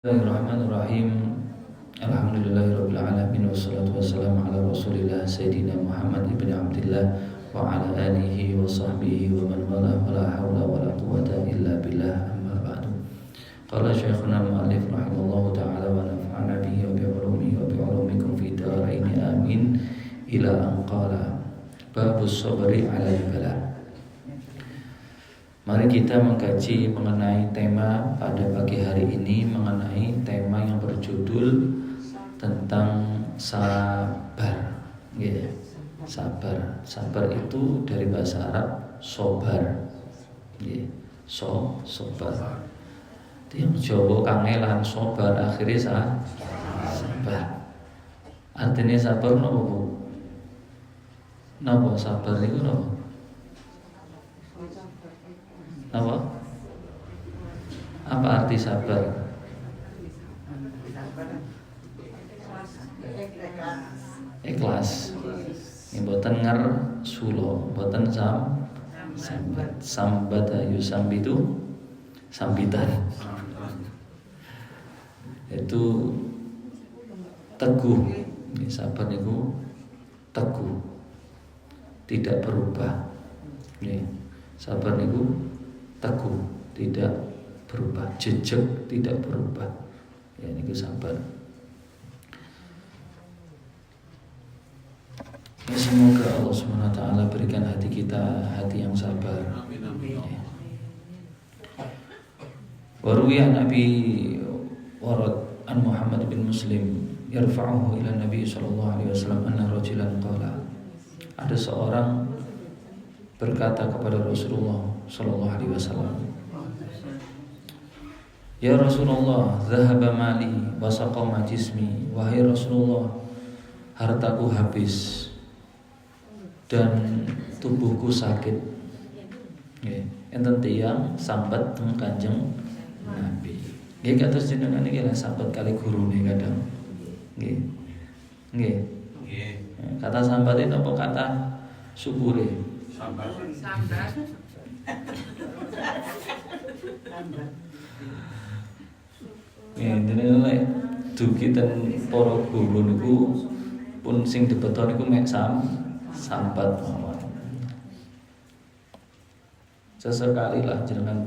Bismillahirrahmanirrahim. Alhamdulillahirabbil alamin wassalatu wassalamu ala Rasulillah Sayyidina Muhammad ibn Abdillah wa ala alihi wa sahbihi wa man wala wala haula wala quwwata illa billah amma ba'du. Qala Syekhuna al-Mu'allif rahimallahu ta'ala wa nafa'ana bihi wa bi ulumihi wa bi ulumikum fi darain amin ila an qala babus sabri 'ala al-bala. Mari kita mengkaji mengenai tema pada pagi hari ini, mengenai tema yang berjudul tentang sabar. Sabar. Sabar itu dari bahasa Arab sobar. Sobar. Itu yang Jawa kangelan sobar akhirnya sabar. Artinya sabar nopo? Nopo sabar itu nopo? Apa arti sabar? Ikhlas. Ini boten ngar sulo, boten sambat ayu sambitu sambitan. Itu teguh. Sabar itu teguh, tidak berubah. Sabar itu teguh, tidak berubah, jejak tidak berubah. Ini sabar. Semoga Allah SWT berikan hati kita hati yang sabar. Waruwiya Nabi Warad an Muhammad bin Muslim yarfa'uhu ila Nabi sallallahu alaihi wasallam anna rajulan qala. Ada seorang berkata kepada Rasulullah sallallahu alaihi wasallam, "Ya Rasulullah, zahaba mali wa saqama jismi." Wahai Rasulullah, hartaku habis dan tubuhku sakit. Enten tiyang sambat teng Kanjeng Nabi. Nggih kados jenengan iki lah sambat kali gurune kadang. Nggih. Kata sambat itu apa kata syukure? Sambat. Jenenge lek dugi ten para guru niku pun sing dibeto niku mek sambat mawon. Sesekali lah jenengan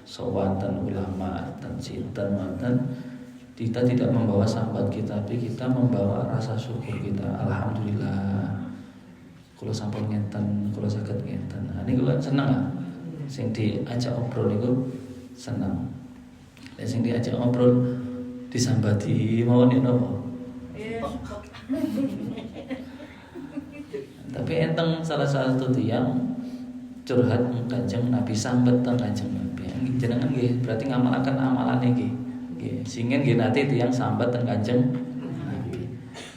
sowanten ulama dan sinten wonten, kita tidak membawa sambat kita, tapi kita membawa rasa syukur kita. Alhamdulillah, kalau sampun ngenten, kalau saged ngenten. Nah niku kan seneng ah. Sing diajak obrol niku seneng. Lek sing diajak obrol disambati mawon yen napa? Tapi enteng salah satu tiyang curhat Kanjeng Nabi, sambat teng Kanjeng Nabi. Jenengan nggih berarti ngamalaken amalane nggih. Nggih, singen nggih nate tiyang sambat teng Kanjeng Nabi.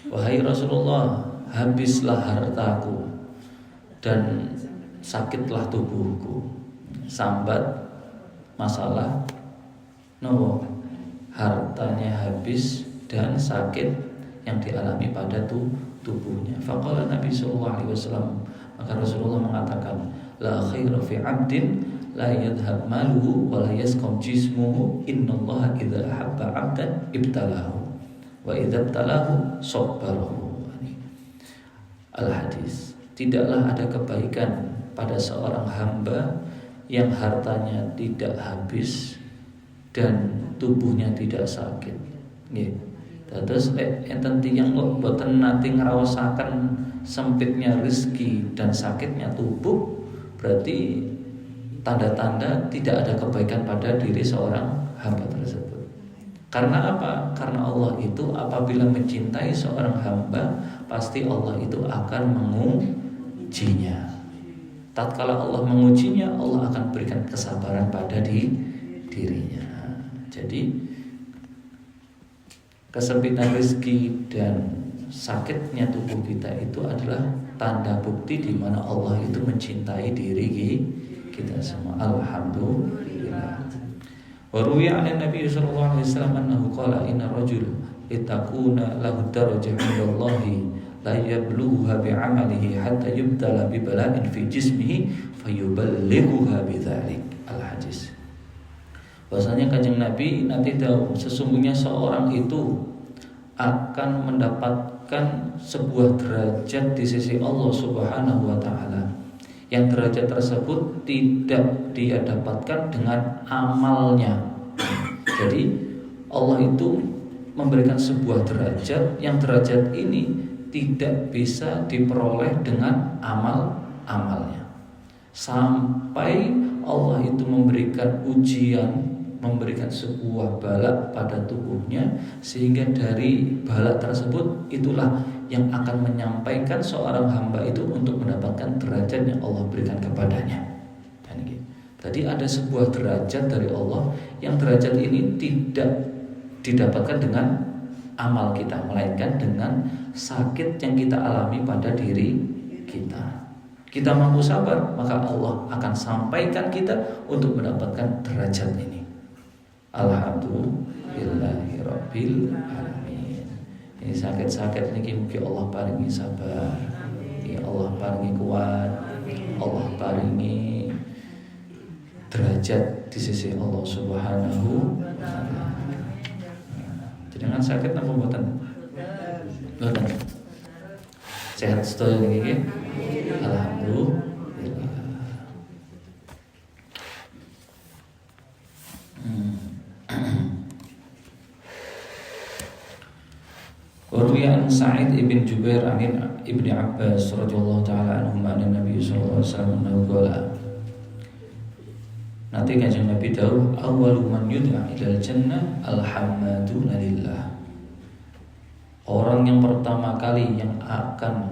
Wahai Rasulullah, habislah hartaku dan sakitlah tubuhku. Sambat masalah nopo? Hartanya habis dan sakit yang dialami pada tubuhnya. Faqala Nabi sallallahu alaihi wasallam, maka Rasulullah mengatakan, la khaira fi 'abdin la yadhhab maluhu wa la yasqam jismuhu, innallaha idza ahabba 'abdan ibtalahu wa idza ibtalahu sabbarahu. Al-hadis. Tidaklah ada kebaikan pada seorang hamba yang hartanya tidak habis dan tubuhnya tidak sakit. Nggih. Terus enten tiyang kok boten nate ngraosaken sempitnya rezeki dan sakitnya tubuh, berarti tanda-tanda tidak ada kebaikan pada diri seorang hamba tersebut. Karena apa? Karena Allah itu apabila mencintai seorang hamba, pasti Allah itu akan mengujinya. Tatkala Allah mengujinya, Allah akan berikan kesabaran pada dirinya. Jadi kesempitan rezeki dan sakitnya tubuh kita itu adalah tanda bukti di mana Allah itu mencintai diri kita semua. Alhamdulillah. Wa ruwiya 'an Nabi sallallahu alaihi wasallam annahu qala inna rajul litakuna lahu darajah 'indallahi la yablughuha bi'amalihi hatta yubtala bi bala'in fi jismihi fayuballighuha bidzalik. Al-hadis. Bahwasanya Kanjeng Nabi nanti tahu sesungguhnya seorang itu akan mendapatkan sebuah derajat di sisi Allah Subhanahu wa taala. Yang derajat tersebut tidak dia dapatkan dengan amalnya. Jadi Allah itu memberikan sebuah derajat yang derajat ini tidak bisa diperoleh dengan amalnya. Sampai Allah itu memberikan ujian, memberikan sebuah bala pada tubuhnya, sehingga dari bala tersebut itulah yang akan menyampaikan seorang hamba itu untuk mendapatkan derajat yang Allah berikan kepadanya. Dan gitu. Tadi ada sebuah derajat dari Allah yang derajat ini tidak didapatkan dengan amal kita, melainkan dengan sakit yang kita alami pada diri kita. Kita mampu sabar, maka Allah akan sampaikan kita untuk mendapatkan derajat ini. Alhamdulillahirabbil alamin. Ini sakit-sakit niki mugi Allah paringi sabar. Ya Allah paringi kuat. Allah paringi derajat di sisi Allah Subhanahu wa taala. Jangan sakit napa mboten? Mboten. Sehat sedaya niki. Alhamdulillah. Waruya Sa'id ibn Jubair an Ibn Abbas radhiyallahu taala anhu an Nabi sallallahu alaihi wasallam qala. Nanti Kanjeng Nabi tahu awwalu man yud'a ilal jannah alhamdulillah lillah. Orang yang pertama kali yang akan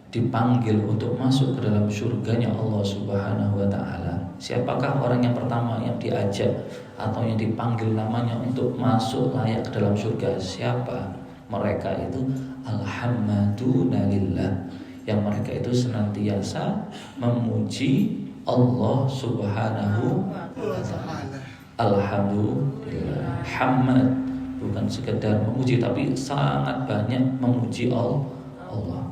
dipanggil untuk masuk ke dalam surganya Allah Subhanahu wa taala. Siapakah orang yang pertama yang diajak atau yang dipanggil namanya untuk masuk layak ke dalam surga? Siapa? Mereka itu alhamdulillah, yang mereka itu senantiasa memuji Allah Subhanahu wa taala. Alhamdulillah. Hamad bukan sekedar memuji, tapi sangat banyak memuji Allah.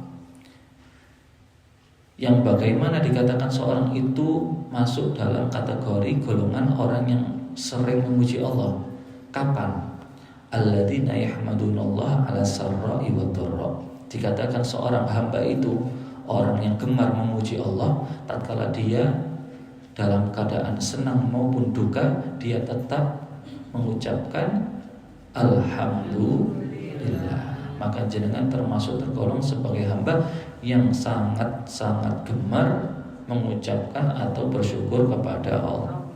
Yang bagaimana dikatakan seorang itu masuk dalam kategori golongan orang yang sering memuji Allah? Kapan? Alladzina yahmadunallah ala sarra'i wa dharra. Dikatakan seorang hamba itu orang yang gemar memuji Allah tatkala dia dalam keadaan senang maupun duka, dia tetap mengucapkan alhamdulillah. Maka jenengan termasuk tergolong sebagai hamba yang sangat-sangat gemar mengucapkan atau bersyukur kepada Allah.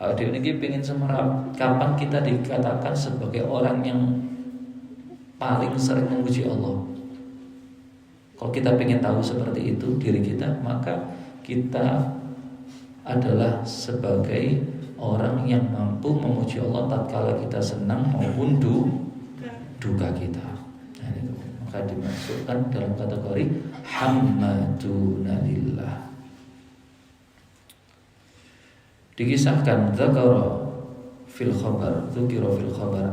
Adik ini pengen semerap, kapan kita dikatakan sebagai orang yang paling sering memuji Allah? Kalau kita pengen tahu seperti itu diri kita, maka kita adalah sebagai orang yang mampu memuji Allah tatkala kita senang maupun duka kita. Nah, itu maka dimasukkan dalam kategori hamdunalillah. Dikisahkan dzakara fil khabar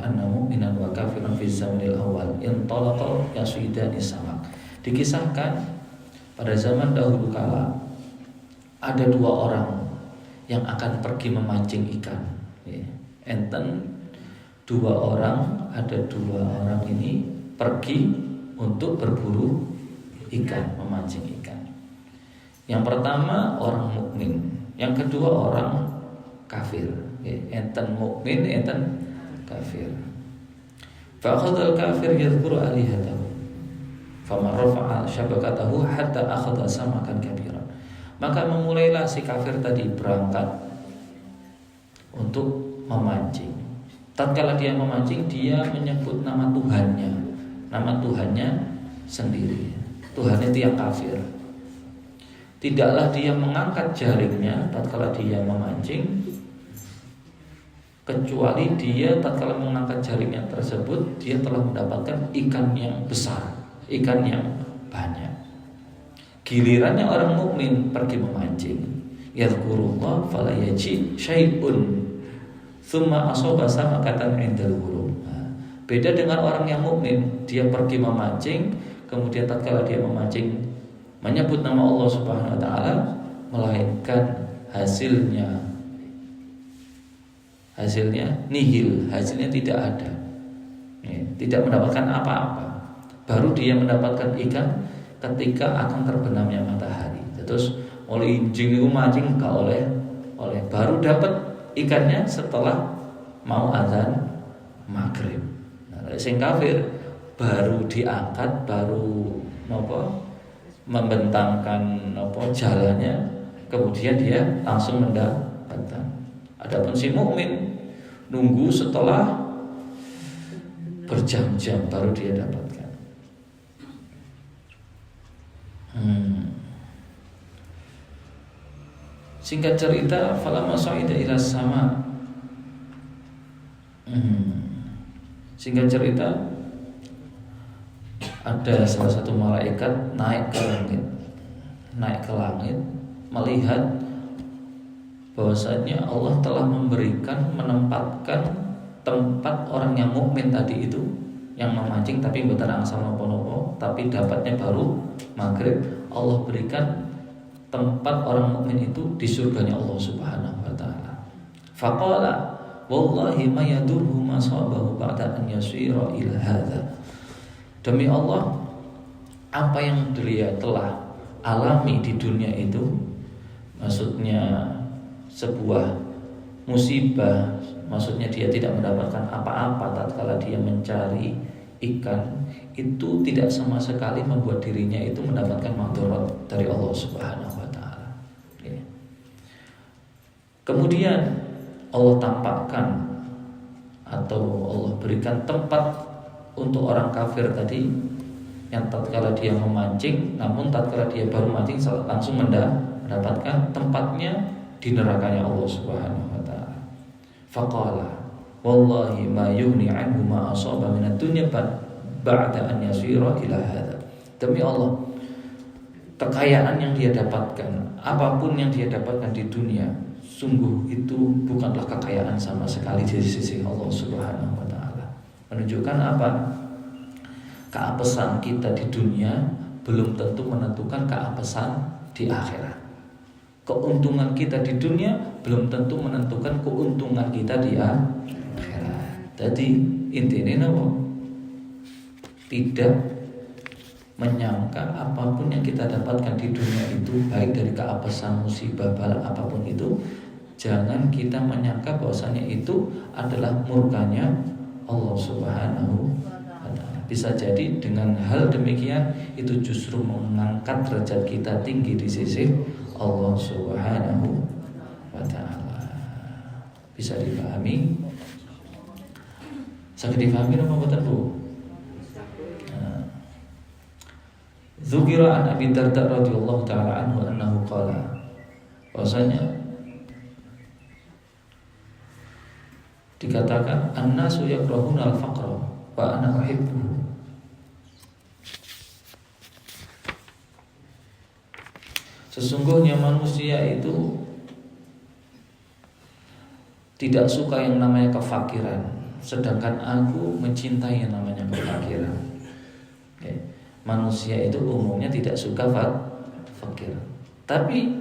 anna mu'minan wa kafiran fi zamanil awal intalaqa yasidani samak. Dikisahkan pada zaman dahulu kala ada dua orang yang akan pergi memancing ikan. Ada dua orang ini pergi untuk berburu ikan, memancing ikan. Yang pertama orang mukmin, yang kedua orang kafir. Enten mukmin, enten kafir. Fa akhadha al-kafir yadhkuru alihatahu. Faman rafa'a syabakatahu hatta akhadha samakan kabiran. Maka memulailah si kafir tadi berangkat untuk memancing. Tatkala dia memancing, dia menyebut nama Tuhannya sendiri. Tuhan itu yang kafir. Tidaklah dia mengangkat jaringnya tatkala dia memancing, kecuali dia tatkala mengangkat jaringnya tersebut, dia telah mendapatkan ikan yang besar, ikan yang banyak. Gilirannya orang mukmin pergi memancing, yadhkurullah fala yaji syai'un thumma asaba samakatan indal ghurub. Beda dengan orang yang mukmin, dia pergi memancing, kemudian tatkala dia memancing menyebut nama Allah Subhanahu wa taala, melainkan hasilnya hasilnya nihil, hasilnya tidak ada, ya, tidak mendapatkan apa-apa. Baru dia mendapatkan ikan ketika akan terbenamnya matahari. Terus oleh injing itu mancing gak oleh baru dapat ikannya setelah mau azan maghrib. Nah, sing kafir baru diangkat, baru membentangkan jalannya, kemudian dia langsung mendapatkan. Adapun si mukmin nunggu setelah berjam-jam baru dia dapatkan. Singkat cerita, falamma sa'ida ila sama. Singkat cerita, ada salah satu malaikat naik ke langit melihat bahwasanya Allah telah menempatkan tempat orang yang mukmin tadi itu yang memancing tapi mboten angsal napa-napa, tapi dapatnya baru maghrib. Allah berikan tempat orang mukmin itu di surganya Allah Subhanahu wa taala. Faqala wallahi ma yadurhu ma sabahu ba'da an yasira ila hadza. Demi Allah, apa yang dia telah alami di dunia itu, maksudnya sebuah musibah, maksudnya dia tidak mendapatkan apa-apa tatkala dia mencari ikan, itu tidak sama sekali membuat dirinya itu mendapatkan madharat dari Allah Subhanahu wa taala. Ya. Kemudian Allah tampakkan atau Allah berikan tempat untuk orang kafir tadi yang tatkala dia memancing, namun tatkala dia baru mancing langsung mendapatkan tempatnya di nerakanya Allah Subhanahu wa taala. Faqala wallahi ma yughni anhu ma asaba min ad-dunya ba'da an yasira ila hadza. Demi Allah, kekayaan yang dia dapatkan, apapun yang dia dapatkan di dunia, sungguh itu bukanlah kekayaan sama sekali di sisi Allah Subhanahu wa taala. Menunjukkan apa? Keapesan kita di dunia belum tentu menentukan keapesan di akhirat. Keuntungan kita di dunia belum tentu menentukan keuntungan kita di akhirat. Jadi intinya apa? Tidak menyangka apapun yang kita dapatkan di dunia itu, baik dari keapesan, musibah, bala apapun itu, jangan kita menyangka bahwasanya itu adalah murkanya Allah Subhanahu wa taala. Bisa jadi dengan hal demikian itu justru mengangkat derajat kita tinggi di sisi Allah Subhanahu wa taala. Bisa dipahami? Bisa dipahami apa mboten, Bu? Dzukira an Abi Darda radhiyallahu taala anhu annahu qala, bahwasanya dikatakan annasu yakrahuna al-faqra wa ana uhibbuhu. Sesungguhnya manusia itu tidak suka yang namanya kefakiran, sedangkan aku mencintai yang namanya kefakiran. Okay. Manusia itu umumnya tidak suka fakir. Tapi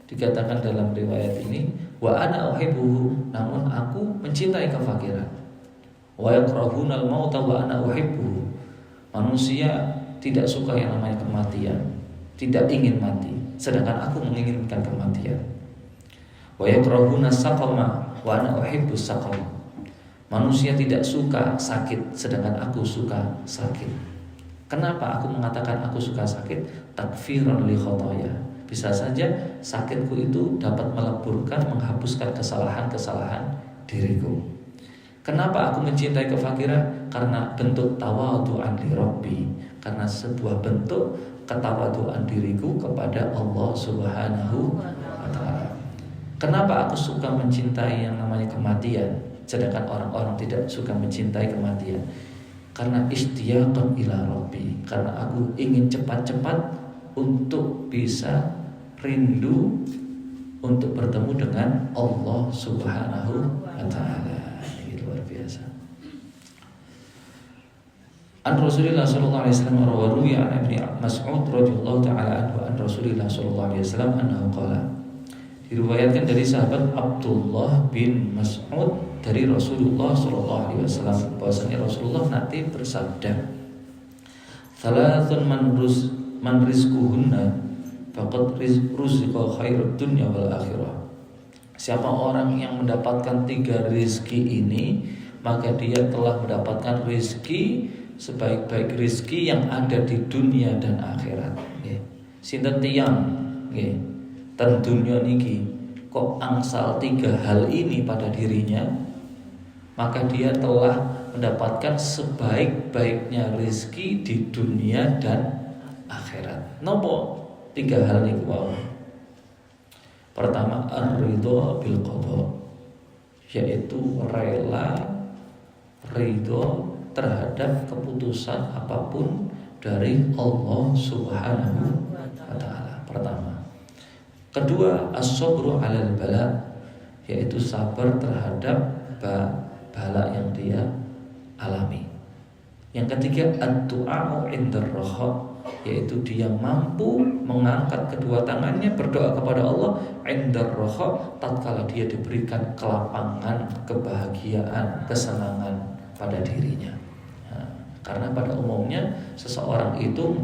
dikatakan dalam riwayat ini wa ana uhibbuhu, namun aku mencintai kefakiran. Wa yakrahunal mauta wa ana uhibbuhu. Manusia tidak suka yang namanya kematian, tidak ingin mati, sedangkan aku menginginkan kematian. Wa yakrahunas saqama wa ana uhibbus saqam. Manusia tidak suka sakit, sedangkan aku suka sakit. Kenapa aku mengatakan aku suka sakit? Takfiran li khotoya. Bisa saja sakitku itu dapat meleburkan, menghapuskan kesalahan-kesalahan diriku. Kenapa aku mencintai kefakiran? Karena bentuk tawadhu'an li Rabbi. Karena sebuah bentuk ketawadhu'an diriku kepada Allah Subhanahu wa taala. Kenapa aku suka mencintai yang namanya kematian, sedangkan orang-orang tidak suka mencintai kematian? Karena ishtiyaqan ila Rabbi, karena aku ingin cepat-cepat untuk bisa rindu untuk bertemu dengan Allah Subhanahu wa taala. Ini luar biasa. An Rasulullah sallallahu alaihi wasallam rawi an Ibnu Mas'ud radhiyallahu taala anhu an Rasulullah sallallahu alaihi wasallam annahu qala. Diriwayatkan dari sahabat Abdullah bin Mas'ud dari Rasulullah Shallallahu Alaihi Wasallam bahwasanya Rasulullah nanti bersabda, "Thalathun man rizquhunna faqad rizqa khairud dunya wal akhirah." Siapa orang yang mendapatkan 3 rizki ini, maka dia telah mendapatkan rizki sebaik-baik rizki yang ada di dunia dan akhirat. Sinten tiyang nggih ten dunya niki kok angsal 3 hal ini pada dirinya, maka dia telah mendapatkan sebaik-baiknya rizki di dunia dan akhirat. Nopo 3 hal niku wau? Pertama, ar-ridho bil qada, yaitu rela ridho terhadap keputusan apapun dari Allah Subhanahu wa taala. Pertama. Kedua, as-sabru 'alal bala, yaitu sabar terhadap bala yang dia alami. Yang ketiga, ad-du'a'u 'indar raha, yaitu dia mampu mengangkat kedua tangannya berdoa kepada Allah 'indar raha, tatkala dia diberikan kelapangan, kebahagiaan, kesenangan pada dirinya. Nah, karena pada umumnya seseorang itu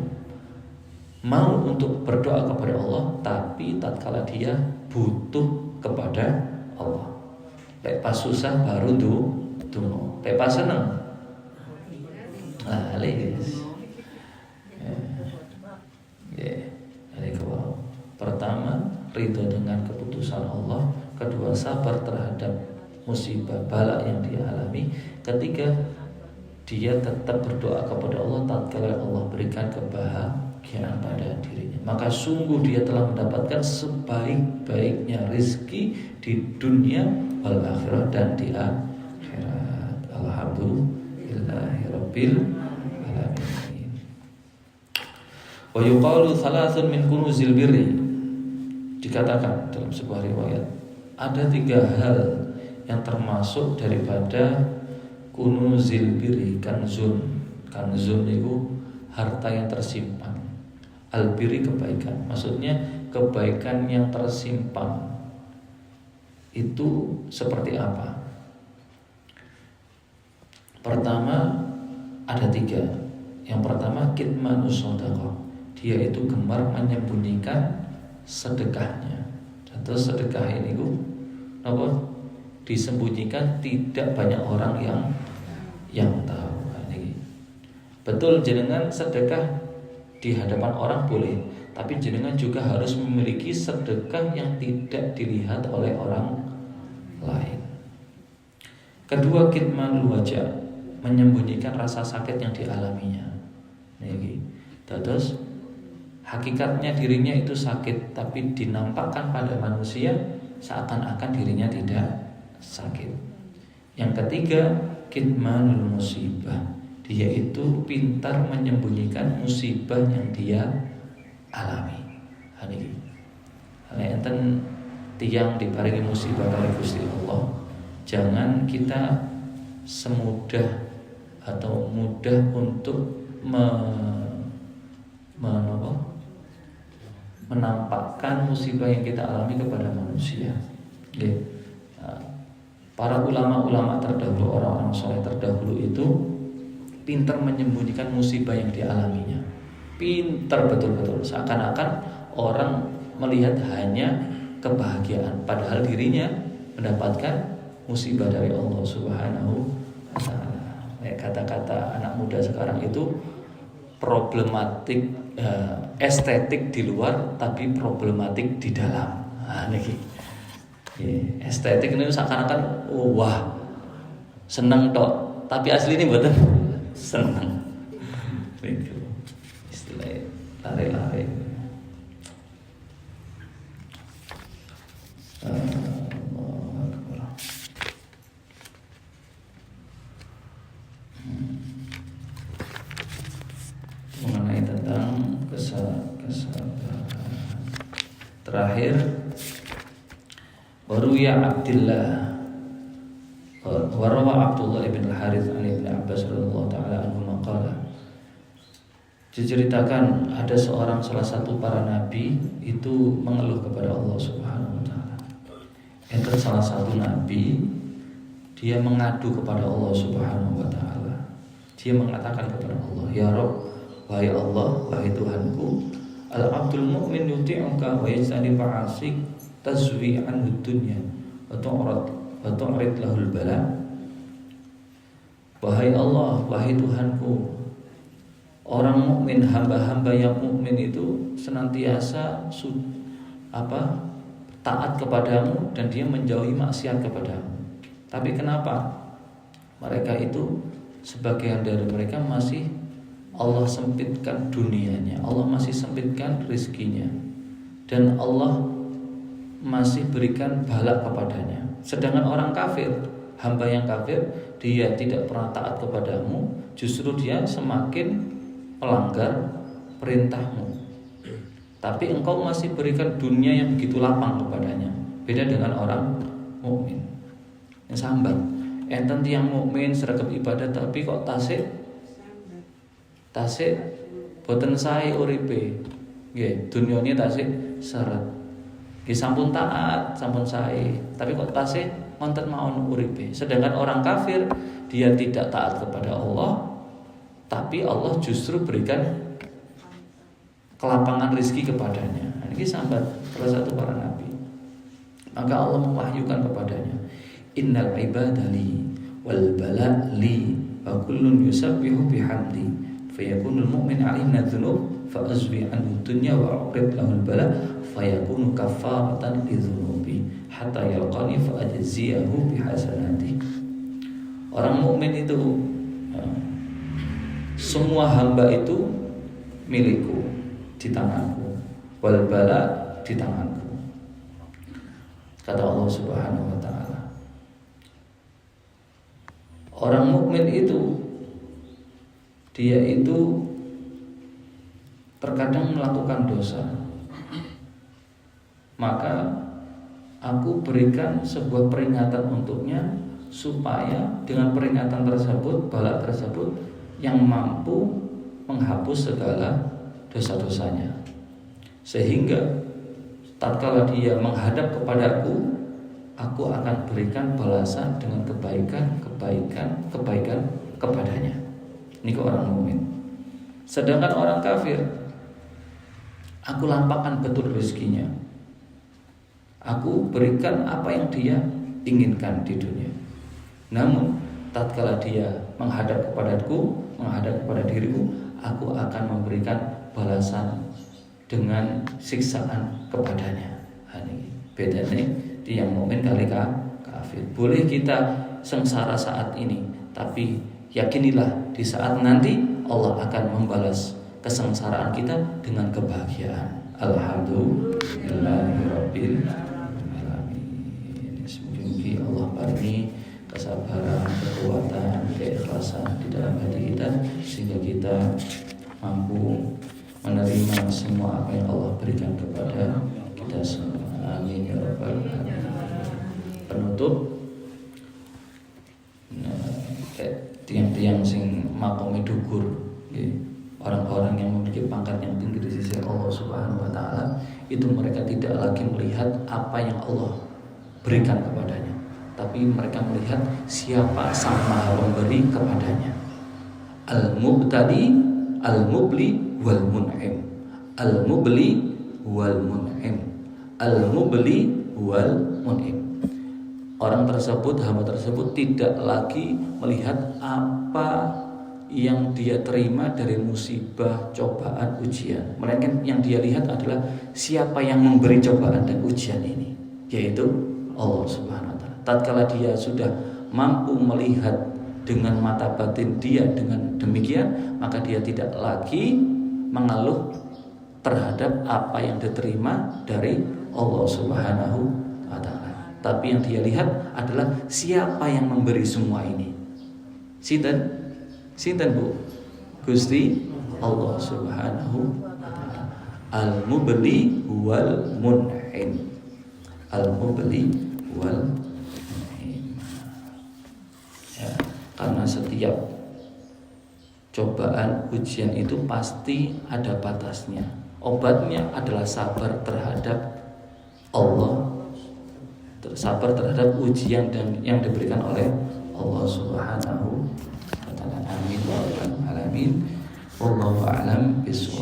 mau untuk berdoa kepada Allah, tapi tatkala dia butuh kepada Allah. Lek pas susah baru donga. Lek pas seneng, alis. Pertama, ridho dengan keputusan Allah. Kedua, sabar terhadap musibah bala yang dia alami. Ketiga, dia tetap berdoa kepada Allah tatkala Allah berikan kebahagiaan pada dirinya. Maka sungguh dia telah mendapatkan sebaik-baiknya rizki di dunia wal akhirah dan di akhirat. Alhamdulillahirabbil alamin. Wa yuqalu thalathun min kunuzil birri. Dikatakan dalam sebuah riwayat ada 3 hal yang termasuk daripada kunuzil birri. Kanzun itu harta yang tersimpan. Al-birri kebaikan, maksudnya kebaikan yang tersimpan itu seperti apa? Pertama ada 3. Yang pertama kitmanus shadaqah, dia itu gemar menyembunyikan sedekahnya. Dan terus sedekah ini apa? Disembunyikan, tidak banyak orang yang tahu. Ini betul, jenengan sedekah di hadapan orang boleh, tapi jenengan juga harus memiliki sedekah yang tidak dilihat oleh orang lain. Kedua, kitmanul wajah, menyembunyikan rasa sakit yang dialaminya. Niki. Terus hakikatnya dirinya itu sakit, tapi dinampakkan pada manusia seakan-akan dirinya tidak sakit. Yang ketiga, kitmanul musibah, dia itu pintar menyembunyikan musibah yang dia alami. Niki. Enten tiang diparingi musibah kali Gusti Allah, jangan kita semudah atau mudah untuk menampakkan musibah yang kita alami kepada manusia. Para ulama-ulama terdahulu, orang-orang soleh terdahulu itu pintar menyembunyikan musibah yang dialaminya. Pintar betul-betul, seakan-akan orang melihat hanya kebahagiaan, padahal dirinya mendapatkan musibah dari Allah Subhanahu wa ta'ala. Kata-kata anak muda sekarang itu problematik estetik di luar, tapi problematik di dalam. Niki. Estetik ini seakan-akan wah seneng tok, tapi asli ini mboten seneng. Itu istilah lare-lare. Mengenai tentang kesabaran. Terakhir, Waruya Abdullah Warawa Abdullah ibn al-Harith an ibn Abbas radhiyallahu ta'ala anhu maqala. Diceritakan ada salah satu para nabi itu mengeluh kepada Allah Subhanahu wa ta'ala. Enten salah satu nabi, dia mengadu kepada Allah Subhanahu wa taala. Dia mengatakan kepada Allah, "Ya Rabb, wahai Allah, wahai Tuhanku, al-abdul mu'min yuti'uka wa yajtanibu 'asik tazwi anhu dunya wa tu'rid lahul bala." Wahai Allah, wahai Tuhanku, orang mukmin, hamba-hamba yang mukmin itu senantiasa taat kepadamu dan dia menjauhi maksiat kepadamu. Tapi kenapa mereka itu, sebagian dari mereka masih Allah sempitkan dunianya, Allah masih sempitkan rizkinya, dan Allah masih berikan bala kepadanya. Sedangkan orang kafir, hamba yang kafir, dia tidak pernah taat kepadamu, justru dia semakin melanggar perintahmu. Tapi engkau masih berikan dunia yang begitu lapang kepadanya. Beda dengan orang mukmin yang sambat. Enten tiang mukmin seragam ibadah tapi kok tasik boten sae uripe. Nggih, dunyane tasik seret. Nggih sampun taat, sampun sae, tapi kok tasik wonten mawon uripe. Sedangkan orang kafir, dia tidak taat kepada Allah, tapi Allah justru berikan kelapangan rizki kepadanya. Ini sambat salah satu para nabi. Maka Allah mewahyukan kepadanya, "Innal ibadali wal bala li wa kullun yusabbihu bihamdi fayakunul mu'min alimna dzunub fa azwi anhu dunya wa uqrid lahul bala fayakunu kafaratan lidzunubi hatta yalqani fa ajziyahu bihasanati." Orang mukmin itu, semua hamba itu milikku, di tanganku, wal bala di tanganku. Kata Allah Subhanahu wa taala. Orang mukmin itu, dia itu terkadang melakukan dosa. Maka aku berikan sebuah peringatan untuknya, supaya dengan peringatan tersebut, bala tersebut yang mampu menghapus segala dosa-dosanya, sehingga tatkala dia menghadap kepadaku, aku akan berikan balasan dengan kebaikan kepadanya. Ini ke orang mukmin. Sedangkan orang kafir, aku lampahkan betul rezekinya, aku berikan apa yang dia inginkan di dunia. Namun tatkala dia menghadap kepadaku, menghadap kepada diriku, aku akan memberikan balasan dengan siksaan kepadanya. Ini bedanya di yang mukmin kali kafir. Boleh kita sengsara saat ini, tapi yakinilah di saat nanti Allah akan membalas kesengsaraan kita dengan kebahagiaan. Alhamdulillahirabbil alamin. Semoga Allah paringi kesabaran, kekuatan, keikhlasan di dalam hati kita, sehingga kita mampu menerima semua apa yang Allah berikan kepada kita semua. Amin ya rabbal alamin. Penutup, tiang-tiang sing makome dukur, orang-orang yang memiliki pangkat yang tinggi di sisi Allah Subhanahu wa taala, itu mereka tidak lagi melihat apa yang Allah berikan kepadanya, tapi mereka melihat siapa sang Maha Pemberi kepadanya. Al-Mubtadi, Al-Mubli wal Mun'im. Al-Mubli wal Mun'im. Al-Mubli wal Mun'im. Orang tersebut, hamba tersebut tidak lagi melihat apa yang dia terima dari musibah, cobaan, ujian. Melainkan yang dia lihat adalah siapa yang memberi cobaan dan ujian ini, yaitu Allah Subhanahu wa taala. Tatkala dia sudah mampu melihat dengan mata batin dia dengan demikian, maka dia tidak lagi mengeluh terhadap apa yang diterima dari Allah Subhanahu wa taala. Tapi yang dia lihat adalah siapa yang memberi semua ini. Sinten Bu? Gusti Allah Subhanahu wa taala. Al-Mubli wal Mun'im. Al-Mubli wal Mun'im. Ya, karena setiap cobaan, ujian itu pasti ada batasnya. Obatnya adalah sabar terhadap Allah sabar terhadap ujian yang diberikan oleh Allah Subhanahu wa taala. Amin wa rabbal alamin. Wallahu a'lam bishawab.